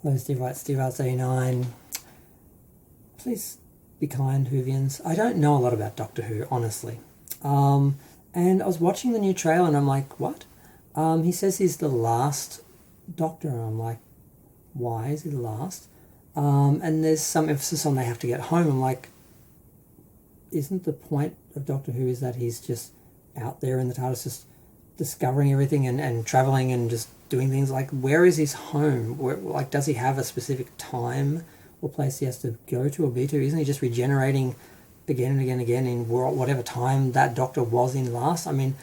Hello, Steve Arts 89. Please be kind, Whovians. I don't know a lot about Doctor Who, honestly. And I was watching the new trailer and I'm like, what? He says he's the last Doctor. And I'm like, why is he the last? And there's some emphasis on they have to get home. I'm like, isn't the point of Doctor Who is that he's just out there in the TARDIS just discovering everything and travelling and just doing things? Like, where is his home? Like, does he have a specific time or place he has to go to or be to? Isn't he just regenerating again and again and again in whatever time that Doctor was in last? I mean,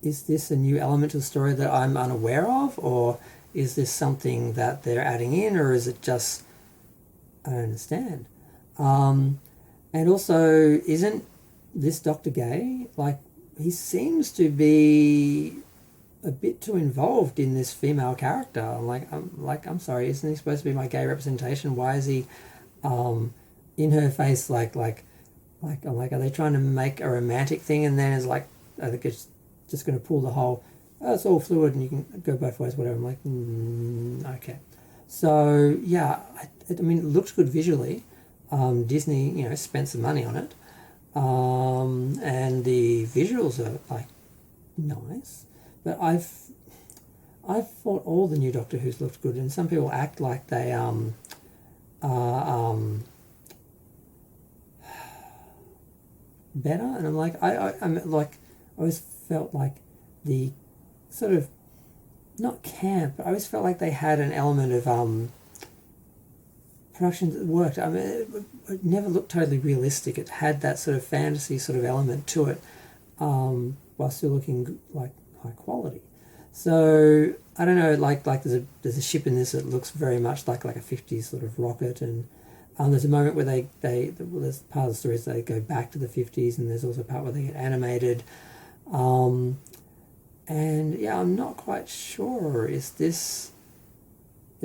is this a new element to the story that I'm unaware of, or is this something that they're adding in, or is it just, I don't understand. And also, isn't this Doctor gay? Like, he seems to be a bit too involved in this female character. I'm sorry, isn't he supposed to be my gay representation? Why is he in her face like I'm like, are they trying to make a romantic thing? And then it's like, I think it's just going to pull the whole, oh, it's all fluid and you can go both ways, whatever. I'm like, okay. So yeah, I mean, it looks good visually. Disney, spent some money on it. And the visuals are like nice, but I've thought all the new Doctor Who's looked good, and some people act like they better, and I'm like, I'm like, I always felt like the sort of not camp, but I always felt like they had an element of production that worked. I mean, it never looked totally realistic. It had that sort of fantasy sort of element to it, while still looking like high quality. So I don't know, like there's a ship in this that looks very much like a 50s sort of rocket, and there's a moment where there's part of the story is they go back to the 50s, and there's also a part where they get animated. And yeah, I'm not quite sure. Is this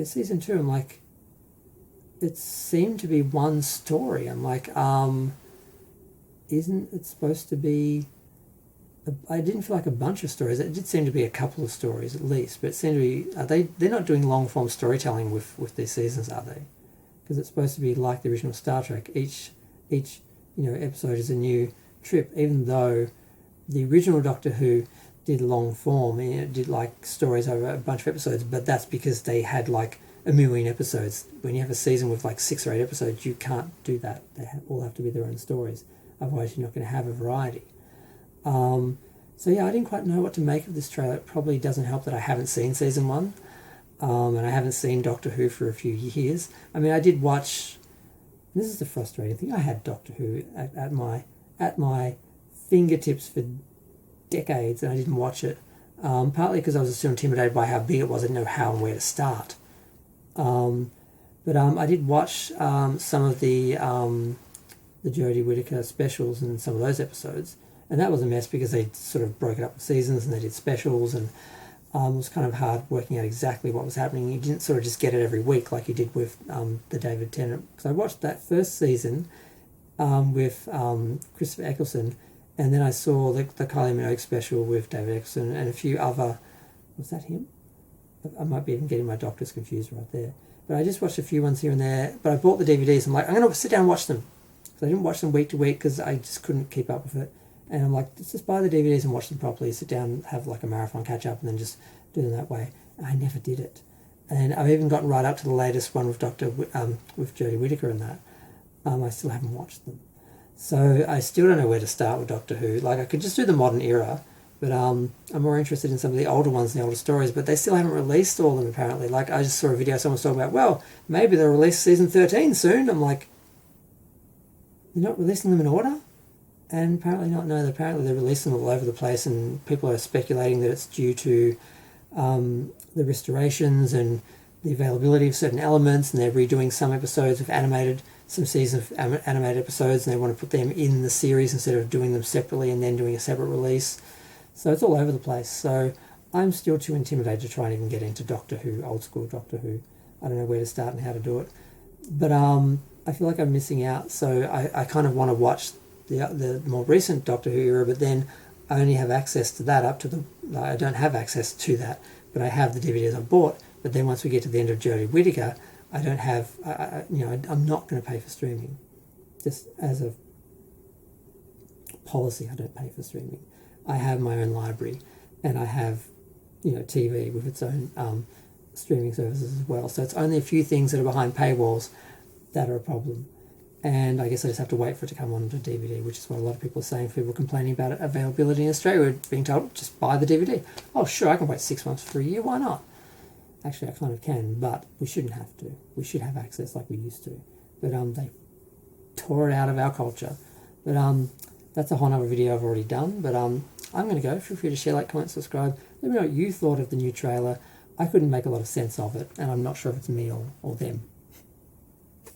season 2? I'm like, it seemed to be one story. I'm like, isn't it supposed to be... I didn't feel like a bunch of stories. It did seem to be a couple of stories at least, but it seemed to be... they're not doing long-form storytelling with these seasons, are they? Because it's supposed to be like the original Star Trek. Each episode is a new trip, even though the original Doctor Who did long form, and it did like stories over a bunch of episodes, but that's because they had like a million episodes. When you have a season with like 6 or 8 episodes, you can't do that. They all have to be their own stories. Otherwise, you're not going to have a variety. So yeah, I didn't quite know what to make of this trailer. It probably doesn't help that I haven't seen season 1, and I haven't seen Doctor Who for a few years. I mean, I did watch... This is the frustrating thing. I had Doctor Who at my fingertips for decades, and I didn't watch it. Partly because I was so intimidated by how big it was. I didn't know how and where to start. But I did watch some of the Jodie Whittaker specials and some of those episodes, and that was a mess because they sort of broke it up in seasons and they did specials, and it was kind of hard working out exactly what was happening. You didn't sort of just get it every week like you did with the David Tennant. Because I watched that first season with Christopher Eccleston, and then I saw the Kylie Minogue special with David Eccleston and a few other... Was that him? I might be even getting my doctors confused right there. But I just watched a few ones here and there. But I bought the DVDs. I'm like, I'm going to sit down and watch them. So I didn't watch them week to week because I just couldn't keep up with it. And I'm like, let's just buy the DVDs and watch them properly. Sit down, have like a marathon catch up, and then just do them that way. And I never did it. And I've even gotten right up to the latest one with with Jodie Whittaker and that. I still haven't watched them. So I still don't know where to start with Doctor Who. Like, I could just do the modern era, but I'm more interested in some of the older ones and the older stories, but they still haven't released all of them, apparently. Like, I just saw a video someone was talking about, well, maybe they'll release season 13 soon. I'm like, they're not releasing them in order? And apparently not. No, apparently they're releasing them all over the place, and people are speculating that it's due to the restorations and the availability of certain elements, and they're redoing some episodes of some seasons of animated episodes, and they want to put them in the series instead of doing them separately and then doing a separate release. So it's all over the place. So I'm still too intimidated to try and even get into Doctor Who, old school Doctor Who. I don't know where to start and how to do it. But I feel like I'm missing out, so I kind of want to watch the more recent Doctor Who era, but then I only have access to that I don't have access to that, but I have the DVDs I bought But then once we get to the end of Jodie Whittaker, I don't have, I'm not going to pay for streaming. Just as a policy, I don't pay for streaming. I have my own library, and I have, TV with its own streaming services as well. So it's only a few things that are behind paywalls that are a problem. And I guess I just have to wait for it to come onto DVD, which is what a lot of people are saying. People complaining about availability in Australia. We're being told, just buy the DVD. Oh, sure, I can wait 6 months for a year. Why not? Actually, I kind of can, but we shouldn't have to. We should have access like we used to. But they tore it out of our culture. But that's a whole other video I've already done. But I'm going to go. Feel free to share, like, comment, subscribe. Let me know what you thought of the new trailer. I couldn't make a lot of sense of it, and I'm not sure if it's me or them.